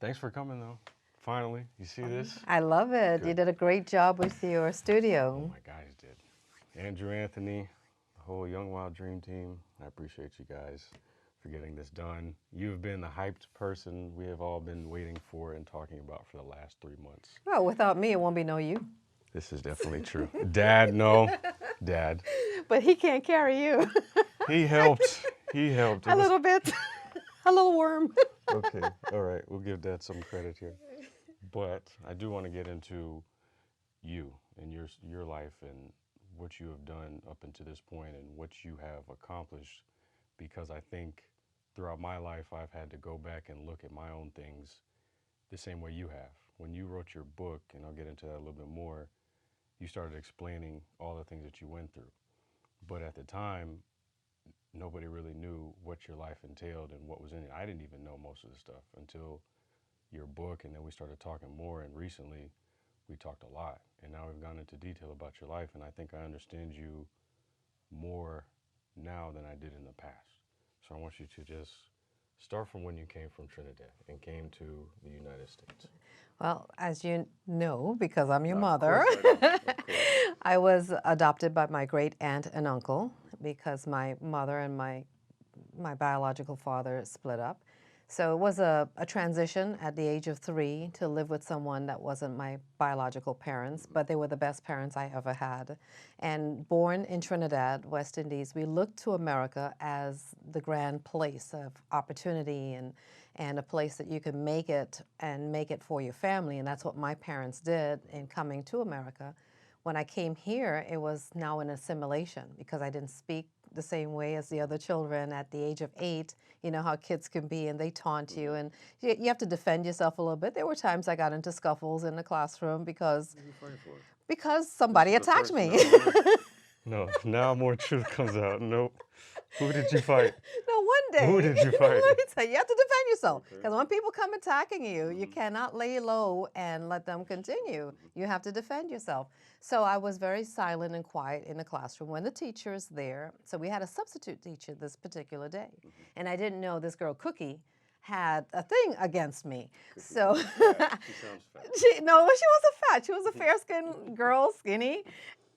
Thanks for coming, though. Finally, you see this? I love it. You Good. did a great job with your Oh, studio. my guys did. Andrew Anthony, the whole Young Wild Dream team. I appreciate you guys for getting this done. You've been the hyped person we have all been waiting for and talking about for the last 3 months. Well, without me, it won't be no you. This is definitely true. Dad, no. Dad. But he can't carry you. He helped. He helped. A little bit. A little worm. Okay, all right. We'll give Dad some credit here. But I do want to get into you and your life and what you have done up until this point and what you have accomplished, because I think throughout my life I've had to go back and look at my own things the same way you have. When you wrote your book, and I'll get into that a little bit more, you started explaining all the things that you went through. But at the time, nobody really knew what your life entailed and what was in it. I didn't even know most of the stuff until your book, and then we started talking more, and recently we talked a lot, and now we've gone into detail about your life, and I think I understand you more now than I did in the past. So I want you to just start from when you came from Trinidad and came to the United States. Well, as you know, because I'm your Of mother, course I know. Of course. I was adopted by my great aunt and uncle because my mother and my biological father split up. So it was a transition at the age of 3 to live with someone that wasn't my biological parents, but they were the best parents I ever had. And born in Trinidad, West Indies, we looked to America as the grand place of opportunity and a place that you can make it and make it for your family. And that's what my parents did in coming to America. When I came here, it was now an assimilation because I didn't speak the same way as the other children at the age of 8. You know how kids can be, and they taunt you, and you have to defend yourself a little bit. There were times I got into scuffles in the classroom because What are you fighting for? somebody This is the attacked first- me. No, now more truth comes out. Nope. Who did you fight? No, one day. Who did you fight? Let me tell you, you have to defend yourself. Okay. Because when people come attacking you, you cannot lay low and let them continue. You have to defend yourself. So I was very silent and quiet in the classroom when the teacher is there. So we had a substitute teacher this particular day. And I didn't know this girl, Cookie, had a thing against me. So She sounds fat. no, she wasn't fat. She was a fair-skinned girl, skinny.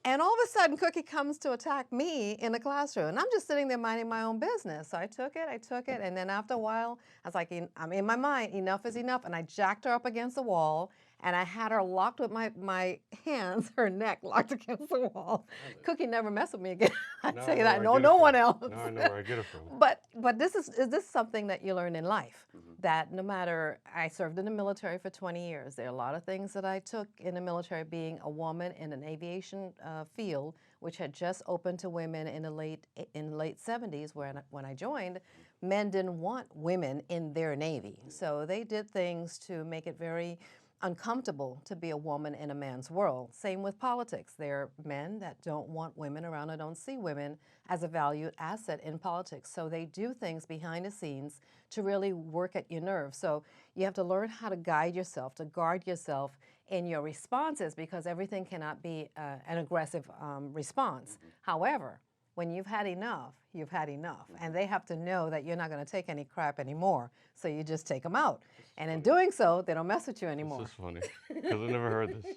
And all of a sudden, Cookie comes to attack me in the classroom. And I'm just sitting there minding my own business. So I took it. And then after a while, I was like, I'm in my mind, enough is enough. And I jacked her up against the wall. And I had her locked with my hands, her neck locked against the wall. Cookie never messed with me again. I Now tell you know that. where I No, get it no from. one else. Now I know where I get it from. But this is something that you learn in life. That no matter, I served in the military for 20 years. There are a lot of things that I took in the military, being a woman in an aviation field, which had just opened to women in the late 70s when I joined. Men didn't want women in their Navy. So they did things to make it very uncomfortable to be a woman in a man's world. Same with politics. There are men that don't want women around or don't see women as a valued asset in politics. So they do things behind the scenes to really work at your nerves. So you have to learn how to guide yourself, to guard yourself in your responses, because everything cannot be an aggressive response. However, when you've had enough, you've had enough. And they have to know that you're not going to take any crap anymore. So you just take them out. And in doing so, they don't mess with you anymore. This is funny, because I never heard this.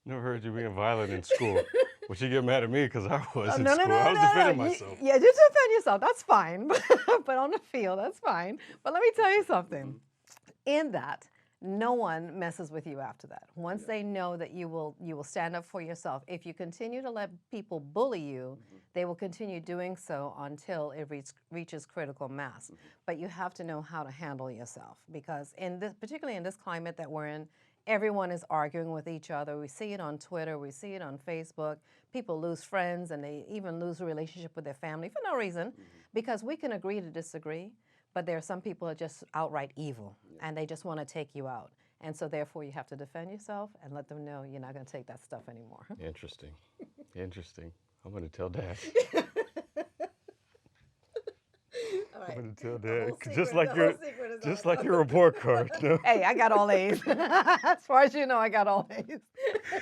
Never heard you being violent in school. But you get mad at me because I was in school. I was defending myself. Yeah, just defend yourself. That's fine. But on the field, that's fine. But let me tell you something. In that, no one messes with you after that. Once they know that you will stand up for yourself. If you continue to let people bully you, they will continue doing so until it reaches critical mass. But you have to know how to handle yourself, because particularly in this climate that we're in, everyone is arguing with each other. We see it on Twitter, we see it on Facebook. People lose friends, and they even lose a relationship with their family for no reason, because we can agree to disagree. But there are some people that are just outright evil, and they just want to take you out. And so therefore you have to defend yourself and let them know you're not going to take that stuff anymore. Interesting. Interesting. I'm going to tell Dad. I'm going to tell Dad. Just like your report card. No? Hey, I got all A's. As far as you know, I got all A's.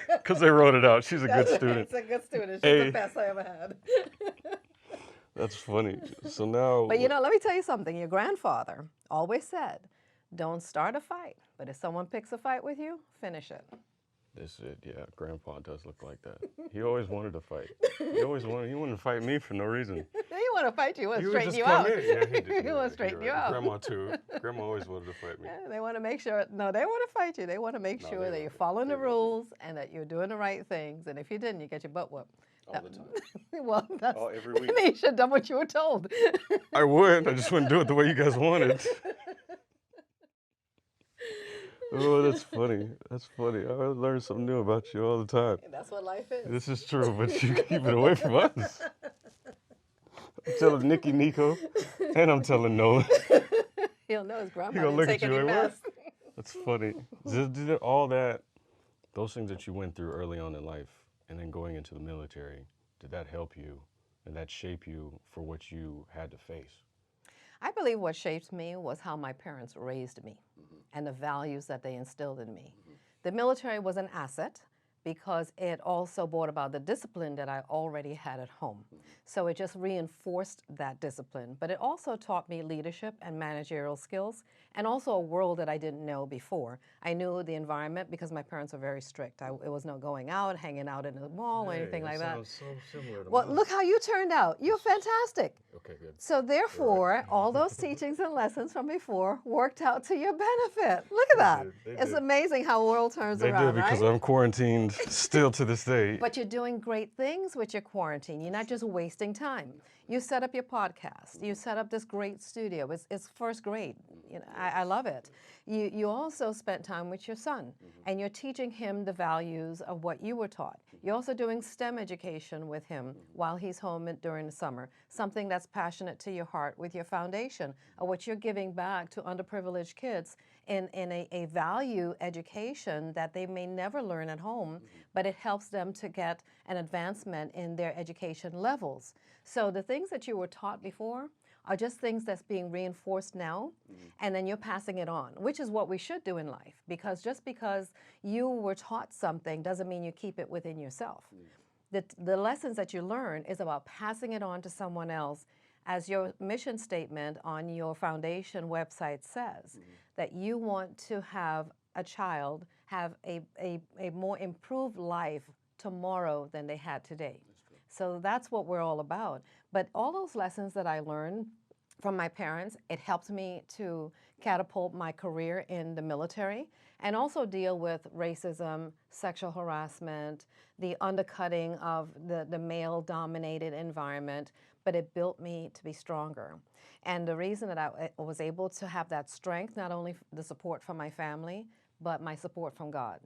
Because they wrote it out. She's a good student. She's a good student. She's A. the best I ever had. That's funny. So now. But let me tell you something. Your grandfather always said Don't start a fight, but if someone picks a fight with you, finish it. This it, yeah. Grandpa does look like that. He always wanted to fight. He wanted to fight me for no reason. He want to fight you, he want He to would straighten just you come out. in. Yeah, he did. He You're want right, to straighten you're you right. out. Grandma too. Grandma always wanted to fight me. Yeah, they want to make sure, no, they want to fight you. They want to make No, sure they that love you're it. following They the love it. rules and that you're doing the right things. And if you didn't, you get your butt whooped. All the time. Well, that's, Oh, every week. you should have done what you were told. I would. I just wouldn't do it the way you guys wanted. Oh, that's funny. That's funny. I learn something new about you all the time. That's what life is. This is true, but you keep it away from us. I'm telling Nikki, Nico, and I'm telling Nolan. He'll know his He grandma gonna didn't look take at you any like, what? mess. That's funny. Did all that, those things that you went through early on in life, and then going into the military, did that help you? Did that shape you for what you had to face? I believe what shaped me was how my parents raised me and the values that they instilled in me. The military was an asset because it also brought about the discipline that I already had at home. So it just reinforced that discipline. But it also taught me leadership and managerial skills, and also a world that I didn't know before. I knew the environment because my parents were very strict. It was no going out, hanging out in the mall, or anything like that. Sounds so similar to Well, mine. look how you turned out. You're fantastic. Okay, good. So therefore, all those teachings and lessons from before worked out to your benefit. Look at that. They It's did. amazing how the world turns They around, did because right? I'm quarantined still to this day. But you're doing great things with your quarantine. You're not just wasting time. You set up your podcast. You set up this great studio. It's first grade. You know, I love it. You also spent time with your son, and you're teaching him the values of what you were taught. You're also doing STEM education with him while he's home during the summer, something that's passionate to your heart with your foundation, of what you're giving back to underprivileged kids in a value education that they may never learn at home, but it helps them to get an advancement in their education levels. So the things that you were taught before are just things that's being reinforced now, and then you're passing it on, which is what we should do in life, because just because you were taught something doesn't mean you keep it within yourself. The lessons that you learn is about passing it on to someone else, as your mission statement on your foundation website says, that you want to have a child have a more improved life tomorrow than they had today. So that's what we're all about. But all those lessons that I learned from my parents, it helped me to catapult my career in the military and also deal with racism, sexual harassment, the undercutting of the male-dominated environment, but it built me to be stronger. And the reason that I was able to have that strength, not only the support from my family, but my support from God.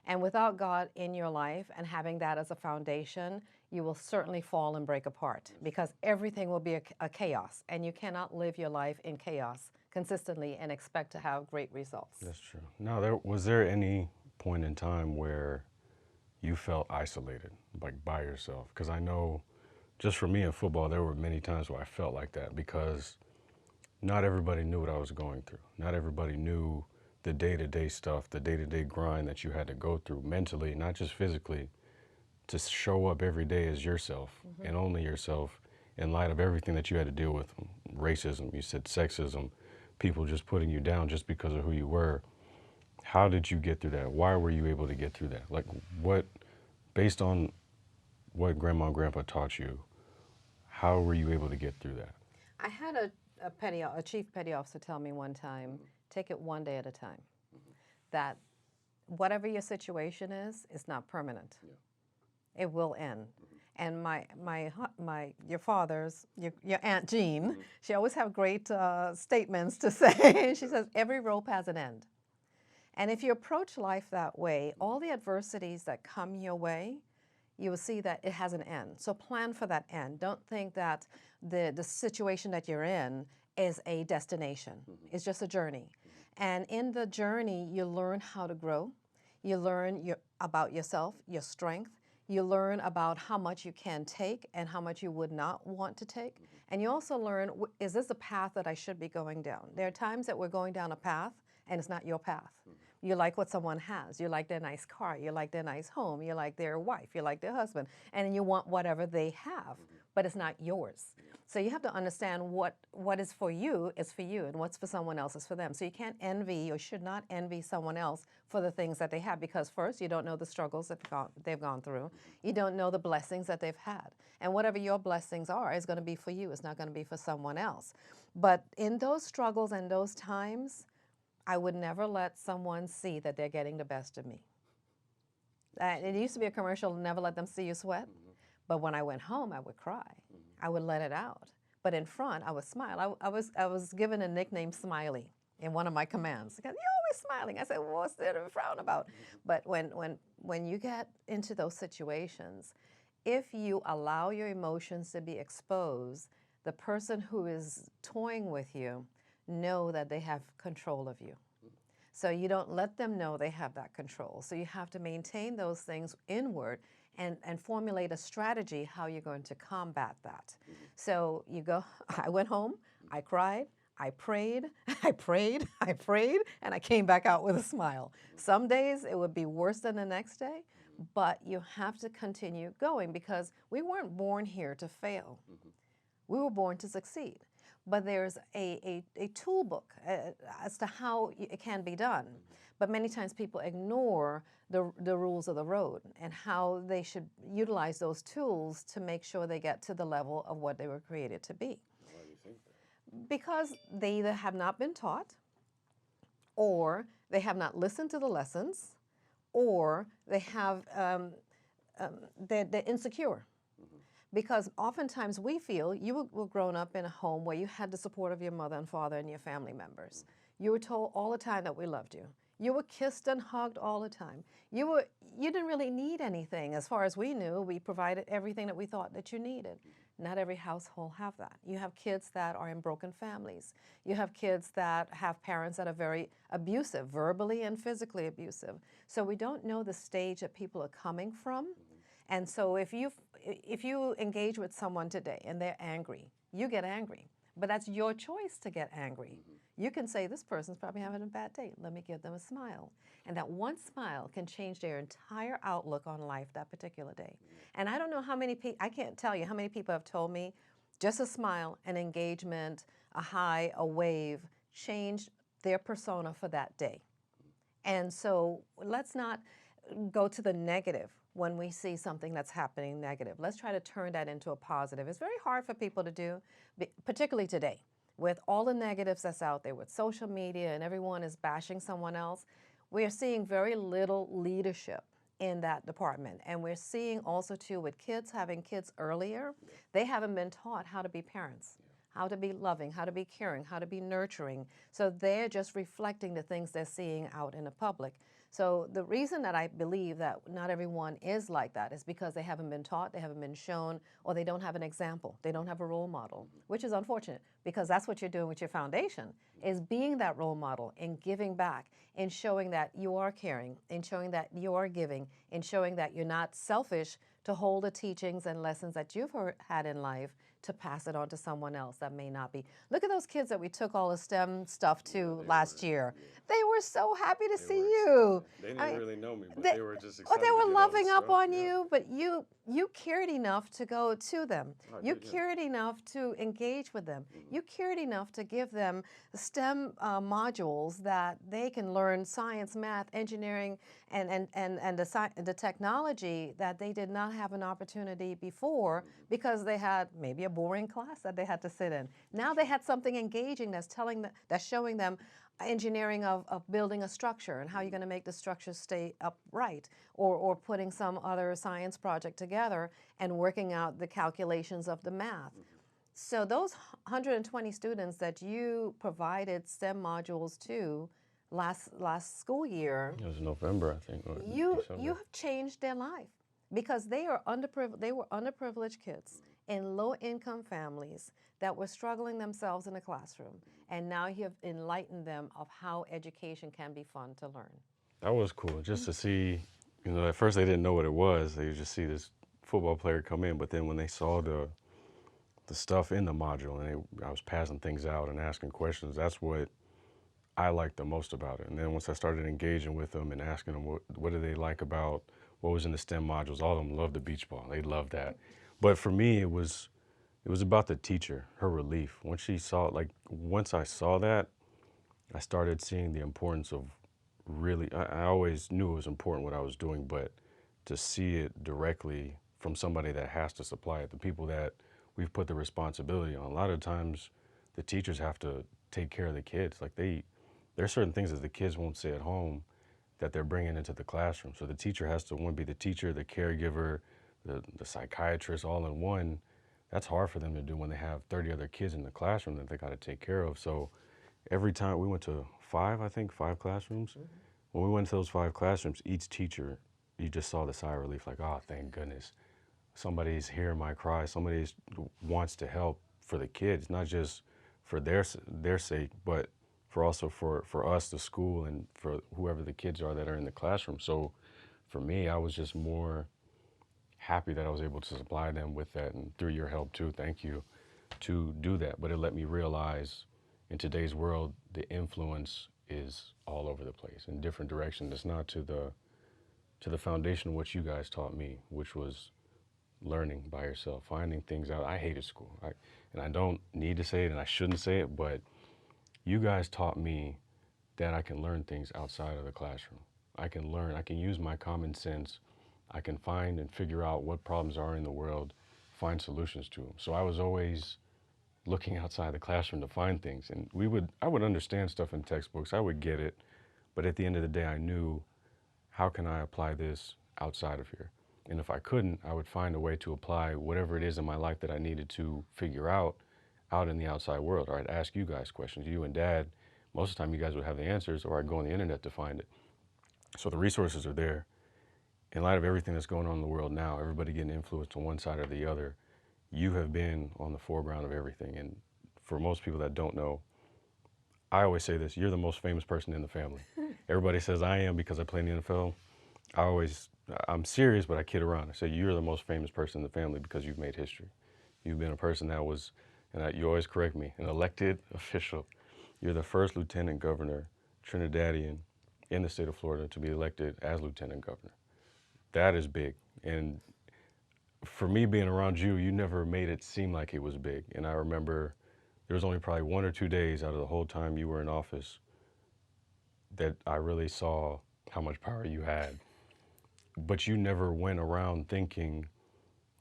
And without God in your life and having that as a foundation, you will certainly fall and break apart because everything will be a chaos, and you cannot live your life in chaos consistently and expect to have great results. That's true. Now, was there any point in time where you felt isolated, like by yourself? Because I know, just for me in football, there were many times where I felt like that because not everybody knew what I was going through. Not everybody knew the day-to-day stuff, the day-to-day grind that you had to go through mentally, not just physically, to show up every day as yourself and only yourself in light of everything that you had to deal with. Racism, you said sexism, people just putting you down just because of who you were. How did you get through that? Why were you able to get through that? Like what, based on what Grandma and Grandpa taught you, how were you able to get through that? I had a chief petty officer tell me one time, take it one day at a time. That whatever your situation is, it's not permanent. It will end. And your father's, your Aunt Jean, she always have great statements to say. She says, every rope has an end. And if you approach life that way, all the adversities that come your way, you will see that it has an end. So plan for that end. Don't think that the situation that you're in is a destination. It's just a journey. And in the journey, you learn how to grow. You learn about yourself, your strength. You learn about how much you can take and how much you would not want to take. And you also learn, is this a path that I should be going down? There are times that we're going down a path and it's not your path. You like what someone has. You like their nice car. You like their nice home. You like their wife. You like their husband. And you want whatever they have, but it's not yours. So you have to understand what is for you is for you, and what's for someone else is for them. So you can't envy, or should not envy, someone else for the things that they have, because first, you don't know the struggles that they've gone through. You don't know the blessings that they've had. And whatever your blessings are is going to be for you. It's not going to be for someone else. But in those struggles and those times, I would never let someone see that they're getting the best of me. It used to be a commercial, never let them see you sweat. But when I went home, I would cry. I would let it out. But in front, I would smile. I was given a nickname, Smiley, in one of my commands. Because you're always smiling. I said, well, what's there to frown about? But when you get into those situations, if you allow your emotions to be exposed, the person who is toying with you know that they have control of you. So you don't let them know they have that control. So you have to maintain those things inward and formulate a strategy how you're going to combat that. So you go, I went home, I cried, I prayed, I prayed, I prayed, and I came back out with a smile. Some days it would be worse than the next day, but you have to continue going, because we weren't born here to fail. We were born to succeed. But there's a tool book as to how it can be done. But many times people ignore the rules of the road and how they should utilize those tools to make sure they get to the level of what they were created to be. Why do you think that? Because they either have not been taught, or they have not listened to the lessons, or they have they're insecure. Because oftentimes we feel you were grown up in a home where you had the support of your mother and father and your family members. You were told all the time that we loved you. You were kissed and hugged all the time. You didn't really need anything. As far as we knew, we provided everything that we thought that you needed. Not every household have that. You have kids that are in broken families. You have kids that have parents that are very abusive, verbally and physically abusive. So we don't know the stage that people are coming from. And so if you engage with someone today and they're angry, you get angry. But that's your choice to get angry. You can say, this person's probably having a bad day. Let me give them a smile. And that one smile can change their entire outlook on life that particular day. And I don't know how many people, I can't tell you how many people have told me just a smile, an engagement, a high, a wave, changed their persona for that day. And so let's not go to the negative when we see something that's happening negative. Let's try to turn that into a positive. It's very hard for people to do, particularly today, with all the negatives that's out there, with social media and everyone is bashing someone else. We are seeing very little leadership in that department. And we're seeing also, too, with kids having kids earlier, they haven't been taught how to be parents, how to be loving, how to be caring, how to be nurturing. So they're just reflecting the things they're seeing out in the public. So the reason that I believe that not everyone is like that is because they haven't been taught, they haven't been shown, or they don't have an example. They don't have a role model, which is unfortunate, because that's what you're doing with your foundation, is being that role model and giving back and showing that you are caring and showing that you are giving and showing that you're not selfish to hold the teachings and lessons that you've had in life to pass it on to someone else that may not be. Look at those kids that we took all the STEM stuff to last year. They were so happy to see you. They didn't really know me, but they were just excited. Or they were to get all loving the up stuff. on you, but you cared enough to go to them. You did, yeah. cared enough to engage with them. You cared enough to give them STEM modules that they can learn science, math, engineering, and the technology that they did not have an opportunity before because they had maybe a boring class that they had to sit in. Now they had something engaging that's showing them engineering of building a structure and how you're going to make the structure stay upright, or putting some other science project together and working out the calculations of the math. So those 120 students that you provided STEM modules to last school year, It was November, I think. Or you December. have changed their life, because they were underprivileged kids in low-income families that were struggling themselves in a classroom, and now you have enlightened them of how education can be fun to learn. That was cool, just to see, at first they didn't know what it was. They would just see this football player come in, but then when they saw the stuff in the module and I was passing things out and asking questions, that's what I liked the most about it. And then once I started engaging with them and asking them what do they like about what was in the STEM modules, all of them loved the beach ball. They loved that. But for me, it was It was about the teacher, her relief. Once I saw that, I started seeing the importance of really, I always knew it was important what I was doing, but to see it directly from somebody that has to supply it, the people that we've put the responsibility on. A lot of times the teachers have to take care of the kids. There's certain things that the kids won't say at home that they're bringing into the classroom. So the teacher has to, one, be the teacher, the caregiver, the psychiatrist all in one. That's hard for them to do when they have 30 other kids in the classroom that they got to take care of. So every time we went to five classrooms. Mm-hmm. When we went to those 5 classrooms, each teacher, you just saw the sigh of relief, like, oh, thank goodness. Somebody's hearing my cry. Somebody wants to help for the kids, not just for their sake, but for us, the school, and for whoever the kids are that are in the classroom. So for me, I was just more happy that I was able to supply them with that, and through your help too, thank you, to do that. But it let me realize in today's world, the influence is all over the place in different directions. It's not to the foundation of what you guys taught me, which was learning by yourself, finding things out. I hated school, and I don't need to say it, and I shouldn't say it, but you guys taught me that I can learn things outside of the classroom. I can use my common sense. I can find and figure out what problems are in the world, find solutions to them. So I was always looking outside the classroom to find things. And I would understand stuff in textbooks. I would get it. But at the end of the day, I knew, how can I apply this outside of here? And if I couldn't, I would find a way to apply whatever it is in my life that I needed to figure out in the outside world. Or I'd ask you guys questions, you and Dad. Most of the time you guys would have the answers, or I'd go on the internet to find it. So the resources are there. In light of everything that's going on in the world now, everybody getting influenced on one side or the other, you have been on the foreground of everything. And for most people that don't know, I always say this, you're the most famous person in the family. Everybody says I am because I play in the NFL. I'm serious, but I kid around. I say you're the most famous person in the family because you've made history. You've been a person that was, you always correct me, an elected official. You're the first lieutenant governor, Trinidadian, in the state of Florida to be elected as lieutenant governor. That is big. And for me being around you, you never made it seem like it was big. And I remember there was only probably 1 or 2 days out of the whole time you were in office that I really saw how much power you had. But you never went around thinking,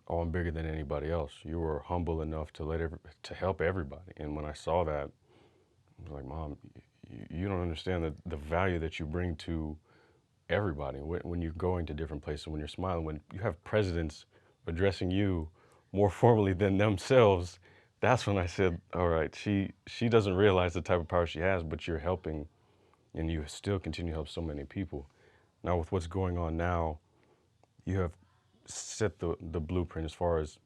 oh, I'm bigger than anybody else. You were humble enough to help everybody. And when I saw that, I was like, Mom, you don't understand the value that you bring to everybody. When you're going to different places, when you're smiling, when you have presidents addressing you more formally than themselves, that's when I said, all right, she doesn't realize the type of power she has, but you're helping, and you still continue to help so many people. Now with what's going on now, you have set the blueprint as far as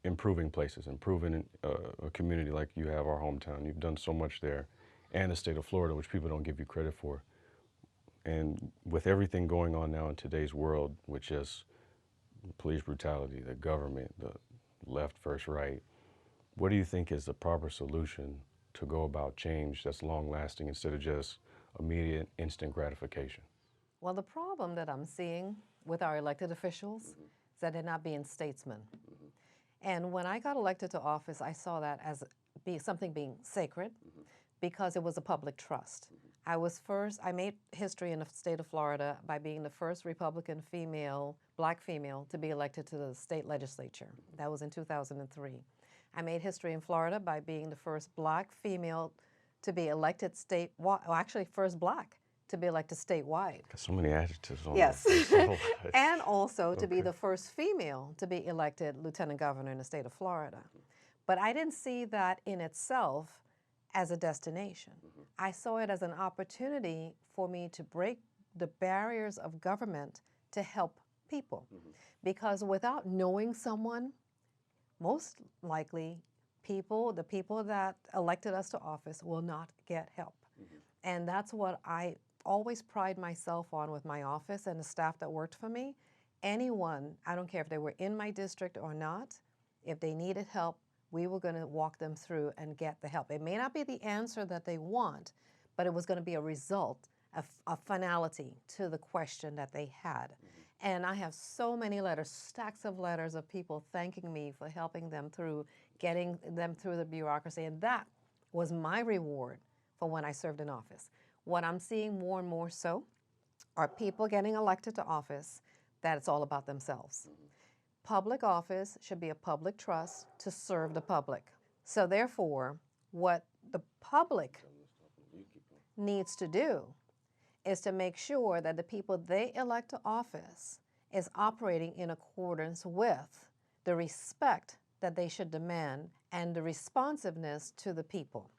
improving places, improving a community like you have our hometown. You've done so much there, and the state of Florida, which people don't give you credit for. And with everything going on now in today's world, which is police brutality, the government, the left versus right, what do you think is the proper solution to go about change that's long-lasting instead of just immediate, instant gratification? Well, the problem that I'm seeing with our elected officials is that they're not being statesmen. And when I got elected to office, I saw that as something being sacred because it was a public trust. I made history in the state of Florida by being the first Republican black female to be elected to the state legislature. That was in 2003. I made history in Florida by being the first black female to be elected first black to be elected statewide. Got so many adjectives on Yes. that. And also to be the first female to be elected lieutenant governor in the state of Florida. But I didn't see that in itself as a destination. I saw it as an opportunity for me to break the barriers of government to help people. Because without knowing someone, most likely the people that elected us to office will not get help. And that's what I always pride myself on with my office and the staff that worked for me. Anyone, I don't care if they were in my district or not, if they needed help, we were going to walk them through and get the help. It may not be the answer that they want, but it was going to be a result, a finality to the question that they had. And I have so many letters, stacks of letters of people thanking me for helping them through, getting them through the bureaucracy. And that was my reward for when I served in office. What I'm seeing more and more so are people getting elected to office that it's all about themselves. Public office should be a public trust to serve the public. So therefore, what the public needs to do is to make sure that the people they elect to office is operating in accordance with the respect that they should demand and the responsiveness to the people.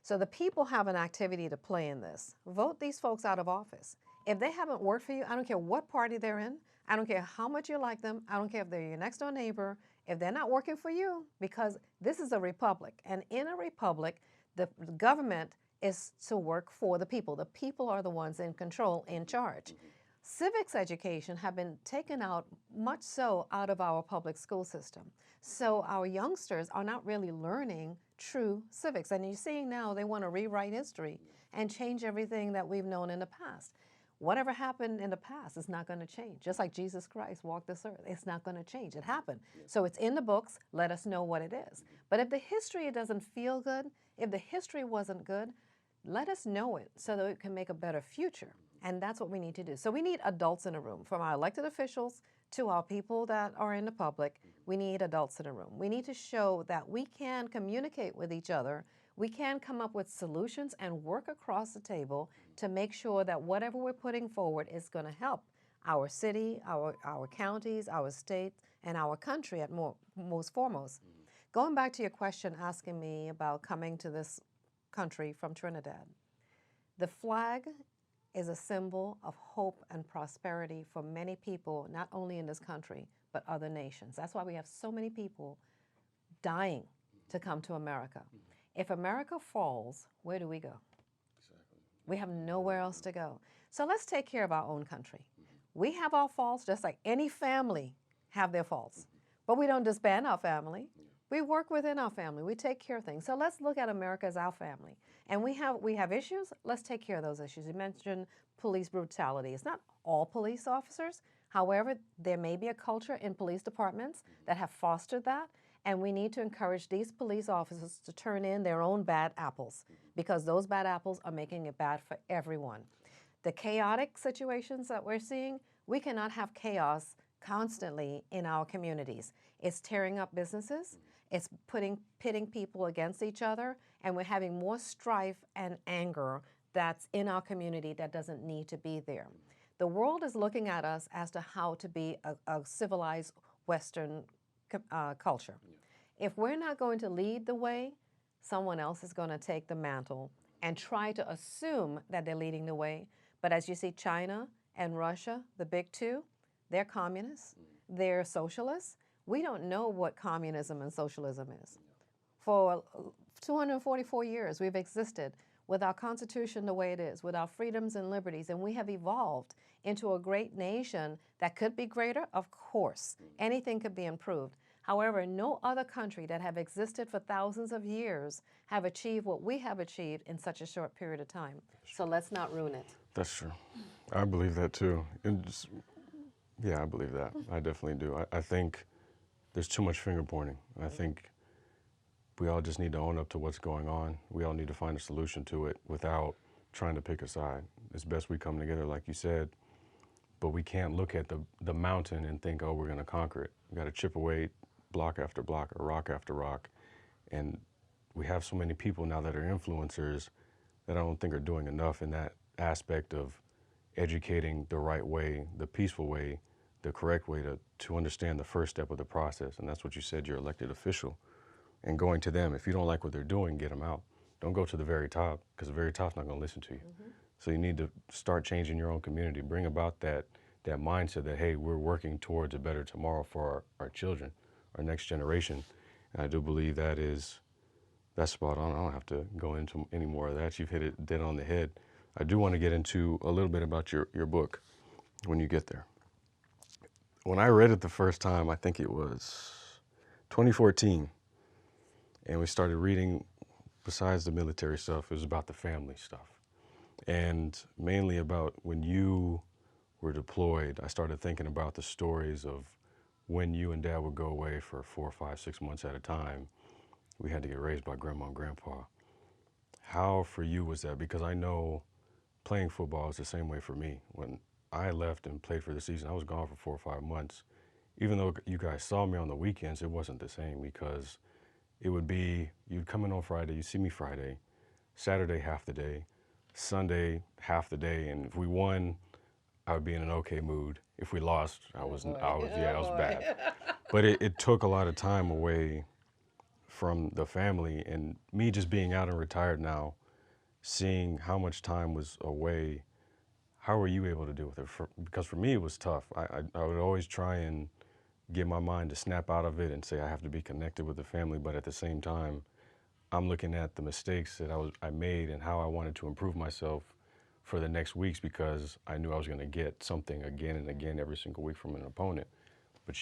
So the people have an activity to play in this. Vote these folks out of office. If they haven't worked for you, I don't care what party they're in. I don't care how much you like them. I don't care if they're your next door neighbor. If they're not working for you, because this is a republic. And in a republic, the government is to work for the people. The people are the ones in control, in charge. Civics education have been taken out, much so, out of our public school system. So our youngsters are not really learning true civics. And you're seeing now they want to rewrite history and change everything that we've known in the past. Whatever happened in the past is not going to change. Just like Jesus Christ walked this earth, it's not going to change. It happened. So it's in the books. Let us know what it is. But if the history doesn't feel good, if the history wasn't good, let us know it so that we can make a better future. And that's what we need to do. So we need adults in a room, from our elected officials to our people that are in the public. We need adults in a room. We need to show that we can communicate with each other. We can come up with solutions and work across the table to make sure that whatever we're putting forward is going to help our city, our counties, our state, and our country at most foremost. Going back to your question asking me about coming to this country from Trinidad, the flag is a symbol of hope and prosperity for many people, not only in this country, but other nations. That's why we have so many people dying to come to America. If America falls, where do we go? We have nowhere else to go. So let's take care of our own country. We have our faults just like any family have their faults. But we don't disband our family. We work within our family. We take care of things. So let's look at America as our family. And we have issues. Let's take care of those issues. You mentioned police brutality. It's not all police officers. However, there may be a culture in police departments that have fostered that. And we need to encourage these police officers to turn in their own bad apples, because those bad apples are making it bad for everyone. The chaotic situations that we're seeing, we cannot have chaos constantly in our communities. It's tearing up businesses. It's pitting people against each other, and we're having more strife and anger that's in our community that doesn't need to be there. The world is looking at us as to how to be a civilized Western culture. If we're not going to lead the way, someone else is going to take the mantle and try to assume that they're leading the way. But as you see, China and Russia, the big two, they're communists, they're socialists. We don't know what communism and socialism is. For 244 years, we've existed with our Constitution the way it is, with our freedoms and liberties, and we have evolved into a great nation that could be greater, of course. Anything could be improved. However, no other country that have existed for thousands of years have achieved what we have achieved in such a short period of time. So let's not ruin it. That's true. I believe that too. Yeah, I believe that. I definitely do. I think there's too much finger pointing. I think we all just need to own up to what's going on. We all need to find a solution to it without trying to pick a side. It's best we come together, like you said, but we can't look at the mountain and think, oh, we're going to conquer it. We got to chip away block after block or rock after rock. And we have so many people now that are influencers that I don't think are doing enough in that aspect of educating the right way, the peaceful way, the correct way to understand the first step of the process. And that's what you said, your elected official. And going to them, if you don't like what they're doing, get them out. Don't go to the very top, because the very top's not going to listen to you. So you need to start changing your own community. Bring about that mindset that, hey, we're working towards a better tomorrow for our children, our next generation. And I do believe that's spot on. I don't have to go into any more of that. You've hit it dead on the head. I do want to get into a little bit about your book when you get there. When I read it the first time, I think it was 2014, and we started reading, besides the military stuff, it was about the family stuff. And mainly about when you were deployed, I started thinking about the stories of when you and Dad would go away for 4, 5, 6 months at a time. We had to get raised by Grandma and Grandpa. How for you was that? Because I know playing football is the same way for me. When I left and played for the season, I was gone for 4 or 5 months. Even though you guys saw me on the weekends, it wasn't the same because it would be, you'd come in on Friday, you'd see me Friday, Saturday half the day, Sunday half the day, and if we won, I would be in an okay mood. If we lost, I was bad. But it took a lot of time away from the family, and me just being out and retired now, seeing how much time was away. How were you able to deal with it? Because for me, it was tough. I would always try and get my mind to snap out of it and say I have to be connected with the family, but at the same time, I'm looking at the mistakes that I made and how I wanted to improve myself for the next weeks because I knew I was going to get something again and again every single week from an opponent. But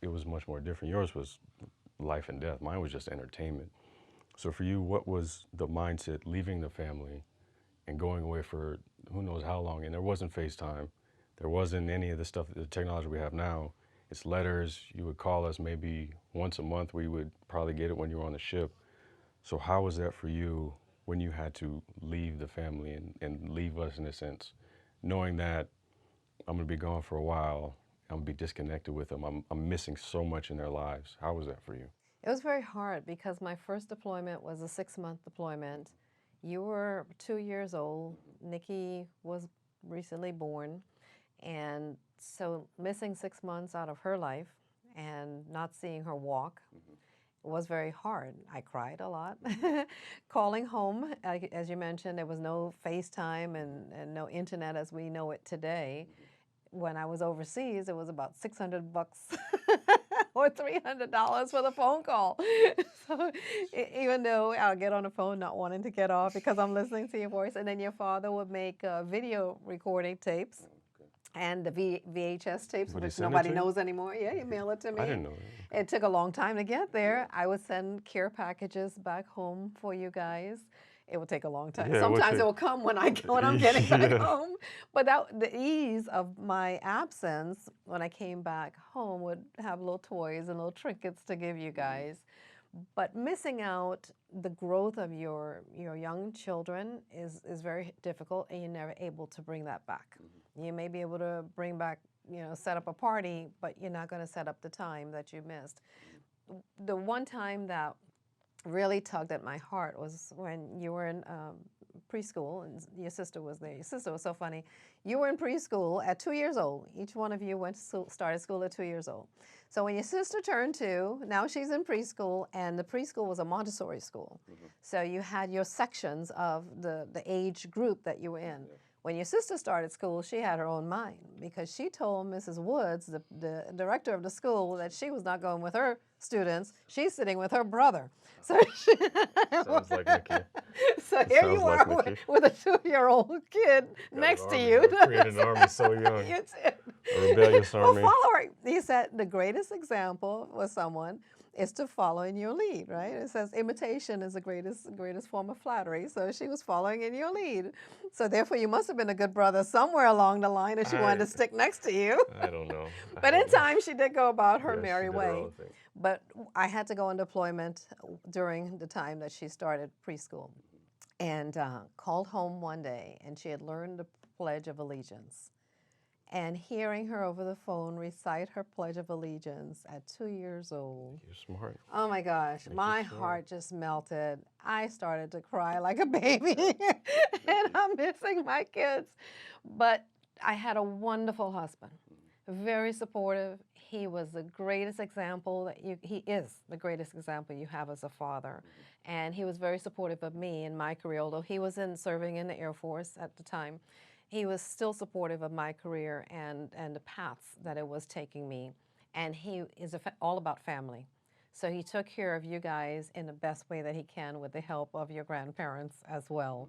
it was much more different. Yours was life and death. Mine was just entertainment. So for you, what was the mindset leaving the family and going away for who knows how long? And there wasn't FaceTime. There wasn't any of the stuff, the technology we have now. It's letters. You would call us maybe once a month. We would probably get it when you were on the ship. So how was that for you when you had to leave the family and leave us in a sense, knowing that I'm going to be gone for a while, I'm going to be disconnected with them, I'm missing so much in their lives. How was that for you? It was very hard because my first deployment was a 6-month deployment. You were 2 years old. Nikki was recently born. And so missing 6 months out of her life and not seeing her walk was very hard. I cried a lot. Calling home, as you mentioned, there was no FaceTime and no internet as we know it today. When I was overseas, it was about $600 or $300 for the phone call. So even though I'll get on the phone not wanting to get off because I'm listening to your voice, and then your father would make video recording tapes. And the VHS tapes, which nobody knows anymore. Yeah, you mail it to me. I didn't know that. It took a long time to get there. I would send care packages back home for you guys. It would take a long time. Yeah, Sometimes it will come when I'm getting back home. But the ease of my absence when I came back home would have little toys and little trinkets to give you guys. But missing out the growth of your young children is very difficult, and you're never able to bring that back. You may be able to bring back, set up a party, but you're not going to set up the time that you missed. The one time that really tugged at my heart was when you were in preschool and your sister was there. Your sister was so funny. You were in preschool at 2 years old. Each one of you started school at 2 years old. So when your sister turned 2, now she's in preschool, and the preschool was a Montessori school. So you had your sections of the age group that you were in. When your sister started school, she had her own mind because she told Mrs. Woods, the director of the school, that she was not going with her students. She's sitting with her brother. So Sounds like Nikki. So here you are with a 2-year-old kid next to you. Created an army so young. You did. A rebellious army. Well, follow her. He said the greatest example was someone is to follow in your lead, right? It says imitation is the greatest form of flattery. So she was following in your lead. So therefore, you must have been a good brother somewhere along the line if she wanted to stick next to you. I don't know. But in time, she did go about her merry way. Her own thing. But I had to go on deployment during the time that she started preschool, and called home one day, and she had learned the Pledge of Allegiance. And hearing her over the phone recite her Pledge of Allegiance at 2 years old. You're smart. Oh my gosh, my heart just melted. I started to cry like a baby, and I'm missing my kids. But I had a wonderful husband, very supportive. He was the greatest example he is the greatest example you have as a father. And he was very supportive of me in my career, although he was serving in the Air Force at the time. He was still supportive of my career and the paths that it was taking me. And he is all about family. So he took care of you guys in the best way that he can with the help of your grandparents as well.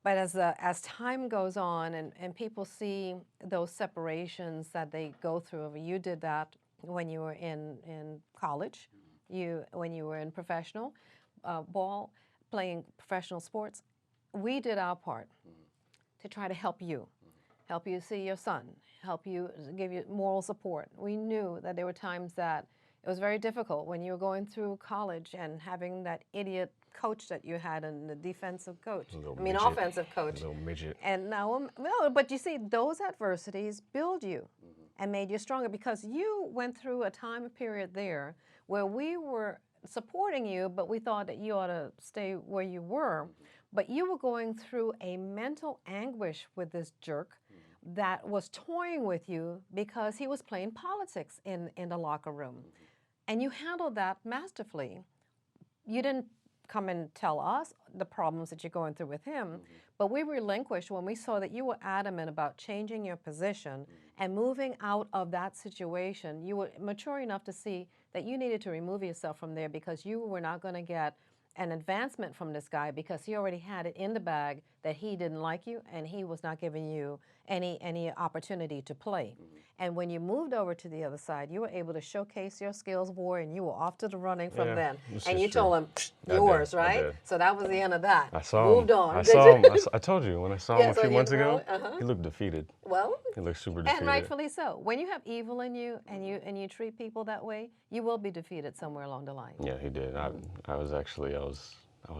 But as time goes on and people see those separations that they go through, you did that when you were in college, when you were in professional ball, playing professional sports. We did our part to try to help you. help you see your son, help you, give you moral support. We knew that there were times that it was very difficult when you were going through college and having that idiot coach that you had, and the defensive coach, offensive coach. Little midget. And now, no, but you see, those adversities build you and made you stronger, because you went through a time period there where we were supporting you, but we thought that you ought to stay where you were. But you were going through a mental anguish with this jerk that was toying with you because he was playing politics in the locker room. And you handled that masterfully. You didn't come and tell us the problems that you're going through with him, but we relinquished when we saw that you were adamant about changing your position and moving out of that situation. You were mature enough to see that you needed to remove yourself from there, because you were not going to get an advancement from this guy, because he already had it in the bag that he didn't like you and he was not giving you any opportunity to play. And when you moved over to the other side, you were able to showcase your skills, boy, and you were off to the running from then. And you told him, yours, right? So that was the end of that. I saw Moved him. on. I saw him. I told you when I saw him a so few you months ago, really? he looked defeated. Well, He looked super defeated. and rightfully so. When you have evil in you and you treat people that way, you will be defeated somewhere along the line. Yeah, he did. I was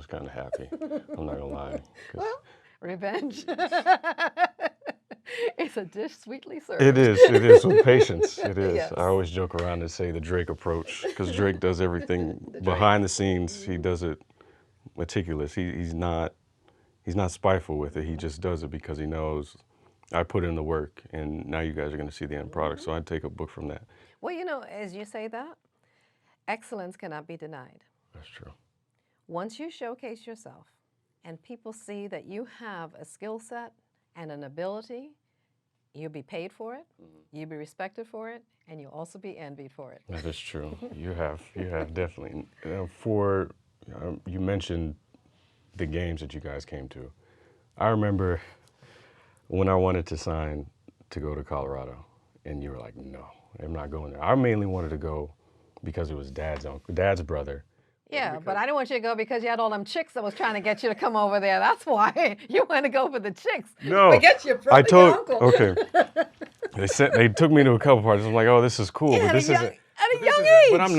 kind of happy. I'm not gonna lie. Well, revenge. It's a dish sweetly served. It is with patience. It is. Yes. I always joke around and say the Drake approach, because Drake does everything behind the scenes. He does it meticulous. He's not spiteful with it. He just does it because he knows I put in the work, and now you guys are going to see the end product. So I take a book from that. Well, as you say that, excellence cannot be denied. That's true. Once you showcase yourself and people see that you have a skill set and an ability, you'll be paid for it, you'll be respected for it, and you'll also be envied for it. That is true. You have definitely. You mentioned the games that you guys came to. I remember when I wanted to sign to go to Colorado, and you were like, no, I'm not going there. I mainly wanted to go because it was Dad's brother. Yeah, but I didn't want you to go because you had all them chicks that was trying to get you to come over there. That's why you wanted to go for the chicks. No, forget your brother, your uncle. Okay. They took me to a couple parties. I'm like, oh, this is cool, but this isn't. At a young age. But I'm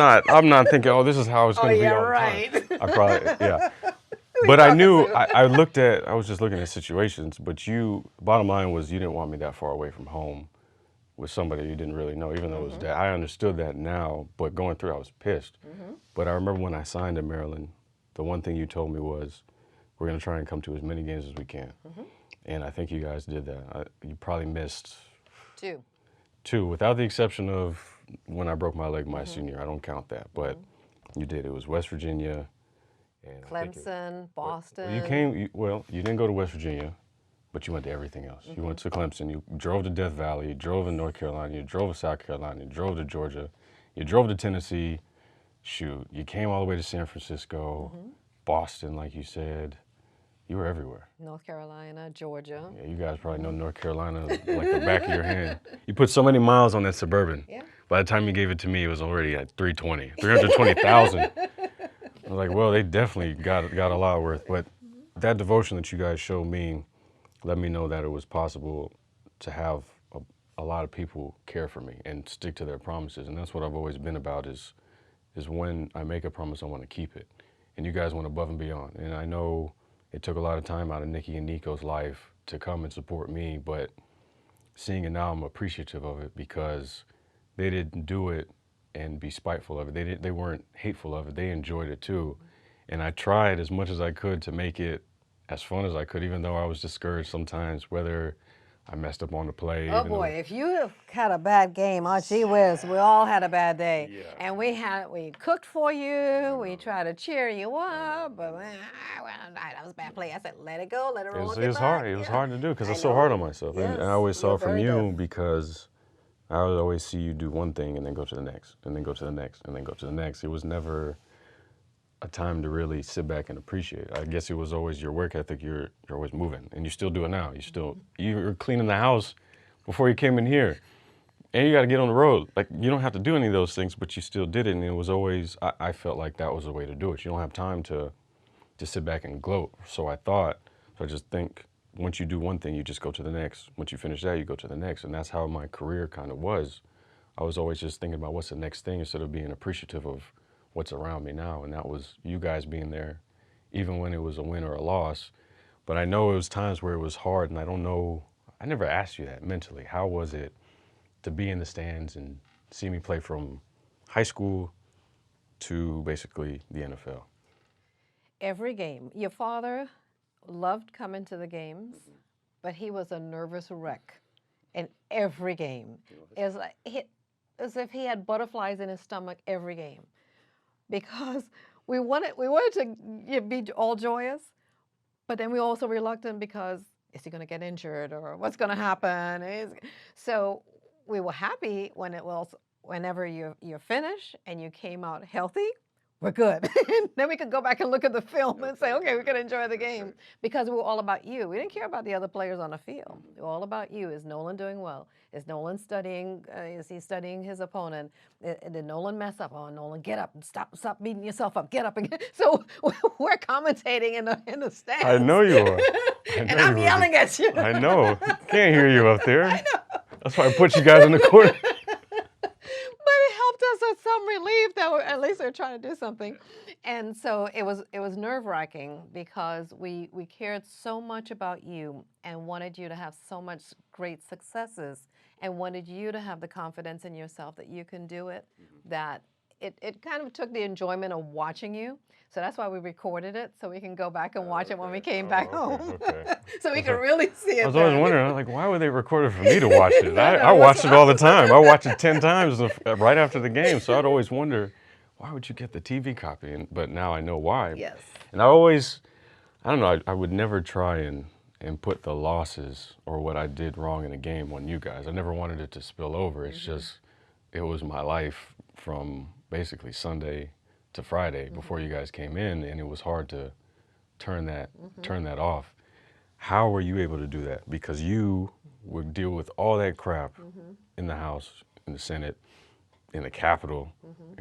not thinking, oh, this is how it's going to be all the right. time. I probably, yeah. But I knew, I was just looking at situations, but bottom line was you didn't want me that far away from home with somebody you didn't really know, even though it was Dad. I understood that now, but going through, I was pissed. But I remember when I signed in Maryland, the one thing you told me was, we're going to try and come to as many games as we can. And I think you guys did that. You probably missed two, without the exception of when I broke my leg my senior year. I don't count that, but you did. It was West Virginia. And Clemson, Boston. You didn't go to West Virginia, but you went to everything else. You went to Clemson, you drove to Death Valley, you drove to North Carolina, you drove to South Carolina, you drove to Georgia, you drove to Tennessee. Shoot, you came all the way to San Francisco, Boston, like you said. You were everywhere. North Carolina, Georgia. Yeah, you guys probably know North Carolina like the back of your hand. You put so many miles on that Suburban. Yeah. By the time you gave it to me, it was already at 320,000. I was like, well, they definitely got a lot worth. But that devotion that you guys showed me let me know that it was possible to have a lot of people care for me and stick to their promises. And that's what I've always been about is when I make a promise, I want to keep it. And you guys went above and beyond. And I know it took a lot of time out of Nikki and Nico's life to come and support me, but seeing it now, I'm appreciative of it because they didn't do it and be spiteful of it. They weren't hateful of it. They enjoyed it too. And I tried as much as I could to make it as fun as I could, even though I was discouraged sometimes, whether I messed up on the play. Oh boy, if you had a bad game, oh gee whiz, we all had a bad day. Yeah. And we cooked for you, we tried to cheer you up, but well, that was a bad play. I said, let it go, let it roll. It was hard. It was hard to do because I was so hard on myself. Yes. And I always saw it from you tough. because I would always see you do one thing and then go to the next, and then go to the next, and then go to the next. It was never a time to really sit back and appreciate. I guess it was always your work ethic. You're always moving, and you still do it now. You're cleaning the house before you came in here, and you got to get on the road. Like you don't have to do any of those things, but you still did it, and it was always. I felt like that was the way to do it. You don't have time to sit back and gloat. So I just think once you do one thing, you just go to the next. Once you finish that, you go to the next. And that's how my career kind of was. I was always just thinking about what's the next thing instead of being appreciative of what's around me now. And that was you guys being there, even when it was a win or a loss. But I know it was times where it was hard, and I don't know, I never asked you that mentally. How was it to be in the stands and see me play from high school to basically the NFL? Every game. Your father loved coming to the games, but he was a nervous wreck in every game. It was like as if he had butterflies in his stomach every game, because we wanted to be all joyous, but then we also reluctant because is he going to get injured or what's going to happen? So we were happy when it was whenever you're finished and you came out healthy. We're good. Then we could go back and look at the film and say, okay, we could enjoy the game because we were all about you. We didn't care about the other players on the field. We were all about you. Is Nolan doing well? Is Nolan studying? Is he studying his opponent? Did Nolan mess up? Oh, Nolan, get up. Stop beating yourself up. Get up. So we're commentating in the stands. I know you are. And I'm yelling at you. I know. Can't hear you up there. I know. That's why I put you guys in the corner. But it helped us with some relief that at least they're trying to do something. And so it was nerve-wracking because we cared so much about you and wanted you to have so much great successes and wanted you to have the confidence in yourself that you can do it, that it kind of took the enjoyment of watching you. So that's why we recorded it, so we can go back and watch it when we came back home. Okay. So we can really see it. I was always wondering, like, why would they record it for me to watch it? I watched it all the time. I watched it 10 times right after the game. So I'd always wonder, why would you get the TV copy? But now I know why. Yes. And I don't know, I would never try and put the losses or what I did wrong in the game on you guys. I never wanted it to spill over. It's just, it was my life from basically Sunday to Friday before you guys came in, and it was hard to turn that off. How were you able to do that? Because you would deal with all that crap in the House, in the Senate, in the Capitol,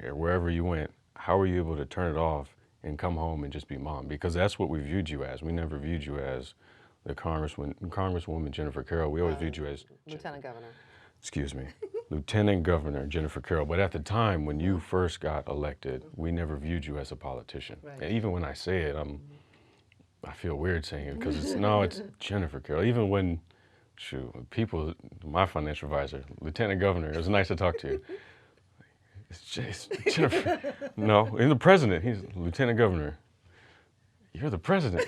or wherever you went. How were you able to turn it off and come home and just be mom? Because that's what we viewed you as. We never viewed you as the Congresswoman Jennifer Carroll. We always viewed you as Lieutenant Governor. Excuse me, Lieutenant Governor Jennifer Carroll. But at the time when you first got elected, we never viewed you as a politician. Right. And even when I say it, I feel weird saying it because it's Jennifer Carroll. Even when, people, my financial advisor, Lieutenant Governor, it was nice to talk to you. It's Jennifer. No, and the president, he's Lieutenant Governor. You're the president.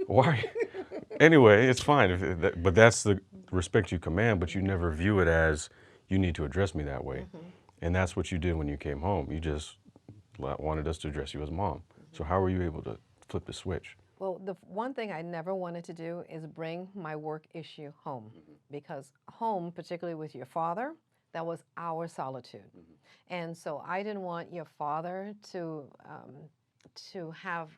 Why? Anyway, it's fine. But that's the respect you command, but you never view it as you need to address me that way. And that's what you did when you came home. You just wanted us to address you as mom. So how were you able to flip the switch? Well, the one thing I never wanted to do is bring my work issue home, because home, particularly with your father, that was our solitude. And so I didn't want your father to have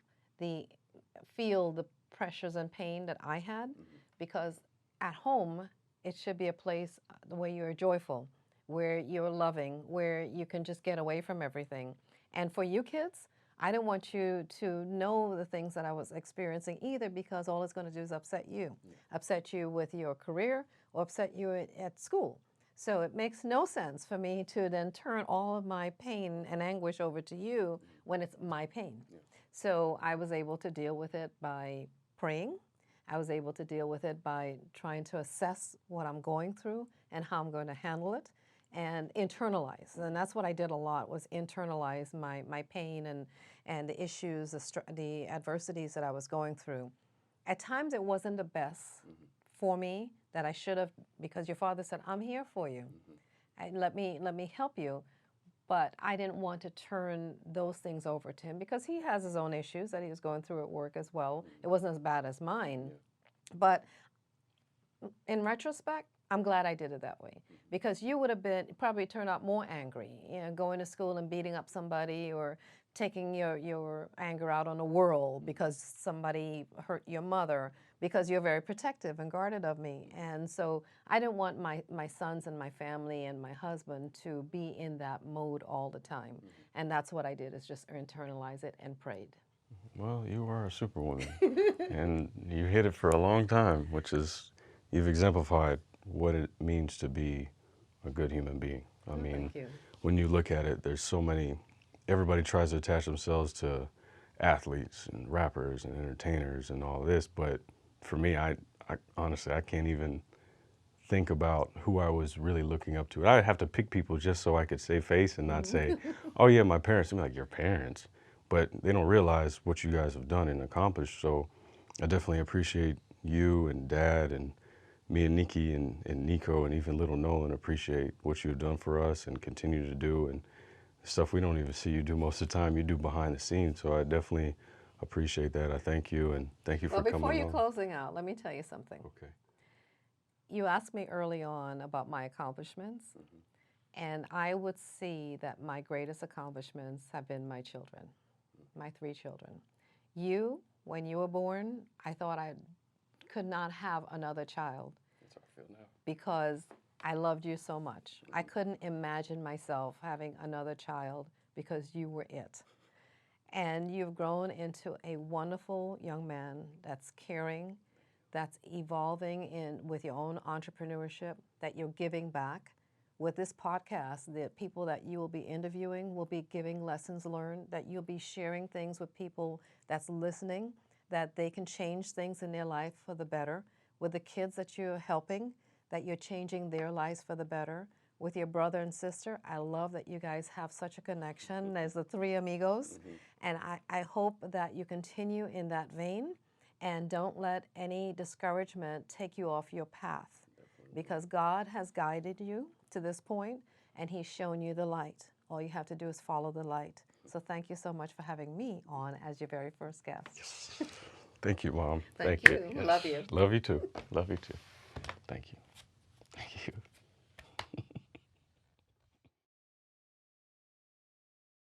feel the pressures and pain that I had, because at home, it should be a place where you're joyful, where you're loving, where you can just get away from everything. And for you kids, I didn't want you to know the things that I was experiencing either, because all it's going to do is upset you with your career or upset you at school. So it makes no sense for me to then turn all of my pain and anguish over to you when it's my pain. So I was able to deal with it by praying. I was able to deal with it by trying to assess what I'm going through and how I'm going to handle it and internalize. And that's what I did a lot, was internalize my pain and the issues, the adversities that I was going through. At times it wasn't the best for me, that I should have, because your father said, I'm here for you. And let me help you. But I didn't want to turn those things over to him, because he has his own issues that he was going through at work as well. It wasn't as bad as mine. But in retrospect, I'm glad I did it that way, because you would have probably turned out more angry, going to school and beating up somebody, or taking your anger out on the world because somebody hurt your mother, because you're very protective and guarded of me. And so I didn't want my sons and my family and my husband to be in that mode all the time. And that's what I did, is just internalize it and prayed. Well, you are a superwoman, and you hit it for a long time, which is, you've exemplified what it means to be a good human being. I mean, Thank you. when you look at it, there's so many, everybody tries to attach themselves to athletes and rappers and entertainers and all this, but for me, I honestly, I can't even think about who I was really looking up to. I'd have to pick people just so I could save face and not say, oh yeah, my parents. I'm like, your parents? But they don't realize what you guys have done and accomplished. So I definitely appreciate you and Dad and me and Nikki and Nico and even little Nolan appreciate what you've done for us and continue to do, and stuff we don't even see you do most of the time. You do behind the scenes. So I definitely appreciate that. I thank you, and thank you Well, for before coming you're on. closing out, let me tell you something. Okay. You asked me early on about my accomplishments, and I would see that my greatest accomplishments have been my children, my 3 children. You, when you were born, I thought I could not have another child That's how I feel now. because I loved you so much. I couldn't imagine myself having another child because you were it. And you've grown into a wonderful young man that's caring, that's evolving in with your own entrepreneurship, that you're giving back. With this podcast, the people that you will be interviewing will be giving lessons learned, that you'll be sharing things with people that's listening, that they can change things in their life for the better. With the kids that you're helping, that you're changing their lives for the better. With your brother and sister, I love that you guys have such a connection. There's the 3 amigos. And I hope that you continue in that vein and don't let any discouragement take you off your path, because God has guided you to this point and He's shown you the light. All you have to do is follow the light. So thank you so much for having me on as your very first guest. Thank you, Mom. Thank you. Love you. Love you too. Love you too. Thank you.